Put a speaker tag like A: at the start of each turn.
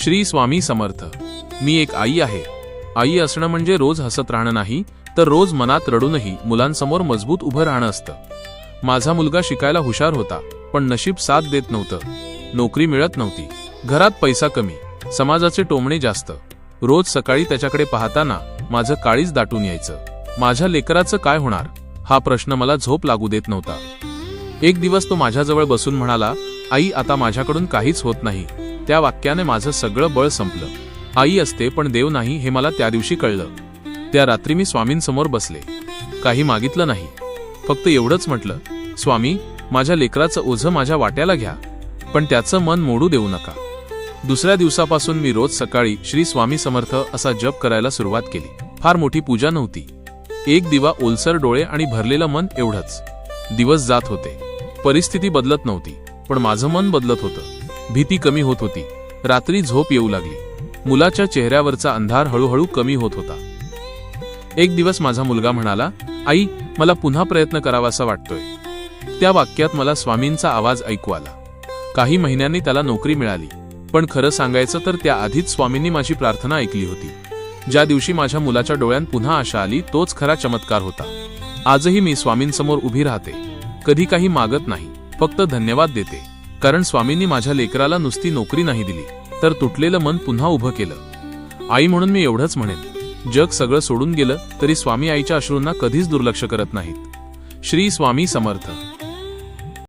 A: श्री स्वामी समर्थ. मी एक आई आहे. आई असणं म्हणजे रोज हसत राहणं नाही, तर रोज मनात रडूनही मुलांसमोर मजबूत उभं राहणं असतं. माझा मुलगा शिकायला हुशार होता, पण नशीब साथ देत नव्हतं. नोकरी मिळत नव्हती, घरात पैसा कमी, समाजाचे टोमणे जास्त. रोज सकाळी त्याच्याकडे पाहताना माझं काळीज दाटून यायचं. माझ्या लेकराचं काय होणार हा प्रश्न मला झोप लागू देत नव्हता. एक दिवस तो माझ्याजवळ बसून म्हणाला, आई आता माझ्याकडून काहीच होत नाही. त्या वाक्याने माझं सगळं बळ संपलं. आई असते पण देव नाही हे मला त्या दिवशी कळलं. त्या रात्री मी स्वामींसमोर बसले. काही मागितलं नाही, फक्त एवढंच म्हटलं, स्वामी माझ्या लेकराचं ओझं माझ्या वाट्याला घ्या, पण त्याचं मन मोडू देऊ नका. दुसऱ्या दिवसापासून मी रोज सकाळी श्री स्वामी समर्थ असा जप करायला सुरुवात केली. फार मोठी पूजा नव्हती. एक दिवा, ओलसर डोळे आणि भरलेलं मन एवढंच. दिवस जात होते. परिस्थिती बदलत नव्हती, पण माझं मन बदलत होतं. भीती कमी होत होती. रात्री झोप येऊ लागली. मुलाच्या चेहऱ्यावरचा अंधार हळूहळू कमी होत होता. एक दिवस माझा मुलगा म्हणाला, आई मला पुन्हा प्रयत्न करावासा वाटतोय. त्या वाक्यात मला स्वामींचा आवाज ऐकू आला. काही महिन्यांनी त्याला नोकरी मिळाली, पण खरं सांगायचं तर त्याआधीच स्वामींनी माझी प्रार्थना ऐकली होती. ज्या दिवशी माझ्या मुलाच्या डोळ्यात पुन्हा आशा आली, तोच खरा चमत्कार होता. आजही मी स्वामींसमोर उभी राहते. कधी काही मागत नाही, फक्त धन्यवाद देते. कारण स्वामींनी माझ्या लेकराला नुसती नोकरी नाही दिली, तर तुटलेलं मन पुन्हा उभं केलं. आई म्हणून मी एवढंच म्हणेन, जग सगळं सोडून गेलं तरी स्वामी आईच्या अश्रूंना कधीच दुर्लक्ष करत नाहीत. श्री स्वामी समर्थ.